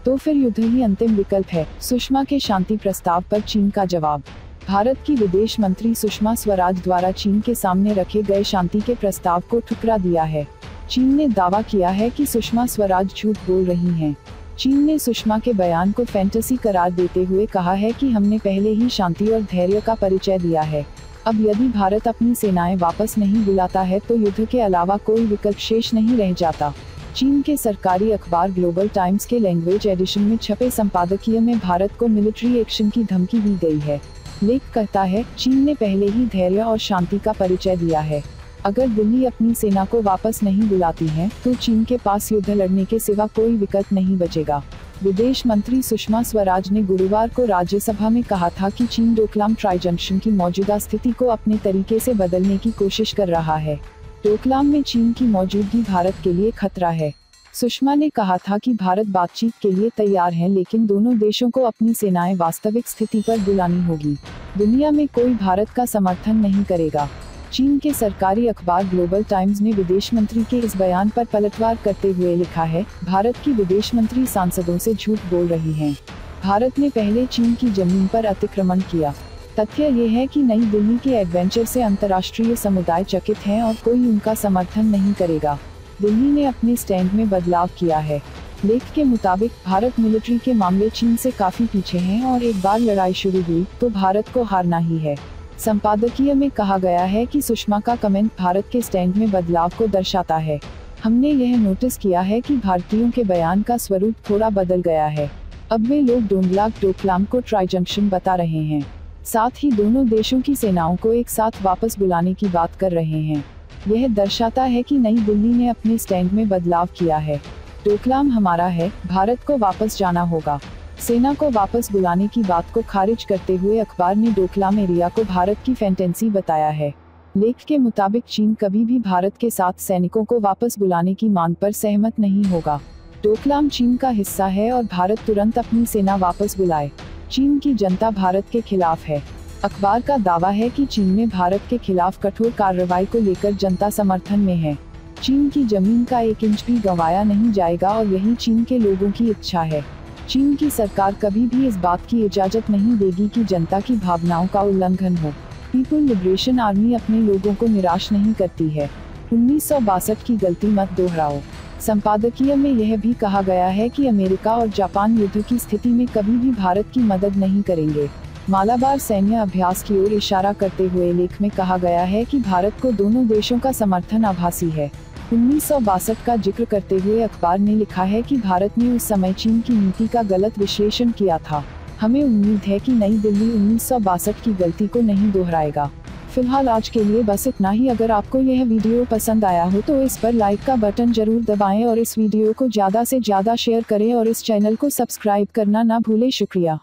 तो फिर युद्ध ही अंतिम विकल्प है। सुषमा के शांति प्रस्ताव पर चीन का जवाब। भारत की विदेश मंत्री सुषमा स्वराज द्वारा चीन के सामने रखे गए शांति के प्रस्ताव को ठुकरा दिया है। चीन ने दावा किया है कि सुषमा स्वराज झूठ बोल रही हैं। चीन ने सुषमा के बयान को फैंटेसी करार देते हुए कहा है कि हमने पहले ही शांति और धैर्य का परिचय दिया है। अब यदि भारत अपनी सेनाएं वापस नहीं बुलाता है तो युद्ध के अलावा कोई विकल्प शेष नहीं रह जाता। चीन के सरकारी अखबार ग्लोबल टाइम्स के लैंग्वेज एडिशन में छपे संपादकीय में भारत को मिलिट्री एक्शन की धमकी दी गई है। लेख कहता है, चीन ने पहले ही धैर्य और शांति का परिचय दिया है। अगर दिल्ली अपनी सेना को वापस नहीं बुलाती है तो चीन के पास युद्ध लड़ने के सिवा कोई विकल्प नहीं बचेगा। विदेश मंत्री सुषमा स्वराज ने गुरुवार को राज्यसभा में कहा था कि चीन डोकलाम ट्राई जंक्शन की मौजूदा स्थिति को अपने तरीके से बदलने की कोशिश कर रहा है। डोकलाम में चीन की मौजूदगी भारत के लिए खतरा है। सुषमा ने कहा था कि भारत बातचीत के लिए तैयार है, लेकिन दोनों देशों को अपनी सेनाएं वास्तविक स्थिति पर बुलानी होगी। दुनिया में कोई भारत का समर्थन नहीं करेगा। चीन के सरकारी अखबार ग्लोबल टाइम्स ने विदेश मंत्री के इस बयान पर पलटवार करते हुए लिखा है, भारत की विदेश मंत्री सांसदों से झूठ बोल रही हैं। भारत ने पहले चीन की जमीन पर अतिक्रमण किया। तथ्य ये है कि नई दिल्ली के एडवेंचर से अंतर्राष्ट्रीय समुदाय चकित है और कोई उनका समर्थन नहीं करेगा। दिल्ली ने अपने स्टैंड में बदलाव किया है। लेख के मुताबिक भारत मिलिट्री के मामले चीन से काफी पीछे हैं और एक बार लड़ाई शुरू हुई तो भारत को हारना ही है। संपादकीय में कहा गया है कि सुषमा का कमेंट भारत के स्टैंड में बदलाव को दर्शाता है। हमने यह नोटिस किया है कि भारतीयों के बयान का स्वरूप थोड़ा बदल गया है। अब वे लोग डोकलाम को ट्राई जंक्शन बता रहे हैं। साथ ही दोनों देशों की सेनाओं को एक साथ वापस बुलाने की बात कर रहे हैं। यह दर्शाता है कि नई दिल्ली ने अपने स्टैंड में बदलाव किया है। डोकलाम हमारा है, भारत को वापस जाना होगा। सेना को वापस बुलाने की बात को खारिज करते हुए अखबार ने डोकलाम एरिया को भारत की फैंटेसी बताया है। लेख के मुताबिक चीन कभी भी भारत के साथ सैनिकों को वापस बुलाने की मांग पर सहमत नहीं होगा। डोकलाम चीन का हिस्सा है और भारत तुरंत अपनी सेना वापस बुलाए। चीन की जनता भारत के खिलाफ है। अखबार का दावा है कि चीन में भारत के खिलाफ कठोर कार्रवाई को लेकर जनता समर्थन में है। चीन की जमीन का 1 इंच भी गंवाया नहीं जाएगा और यही चीन के लोगों की इच्छा है। चीन की सरकार कभी भी इस बात की इजाजत नहीं देगी कि जनता की भावनाओं का उल्लंघन हो। पीपुल लिबरेशन आर्मी अपने लोगों को निराश नहीं करती है। 1962 की गलती मत दोहराओ। संपादकीय में यह भी कहा गया है कि अमेरिका और जापान युद्ध की स्थिति में कभी भी भारत की मदद नहीं करेंगे। मालाबार सैन्य अभ्यास की ओर इशारा करते हुए लेख में कहा गया है कि भारत को दोनों देशों का समर्थन आभासी है। 1962 का जिक्र करते हुए अखबार ने लिखा है कि भारत ने उस समय चीन की नीति का गलत विश्लेषण किया था। हमें उम्मीद है कि नई दिल्ली 1962 की गलती को नहीं दोहराएगा। फिलहाल आज के लिए बस इतना ही। अगर आपको यह वीडियो पसंद आया हो तो इस पर लाइक का बटन जरूर दबाएं और इस वीडियो को ज़्यादा से ज़्यादा शेयर करें और इस चैनल को सब्सक्राइब करना ना भूलें। शुक्रिया।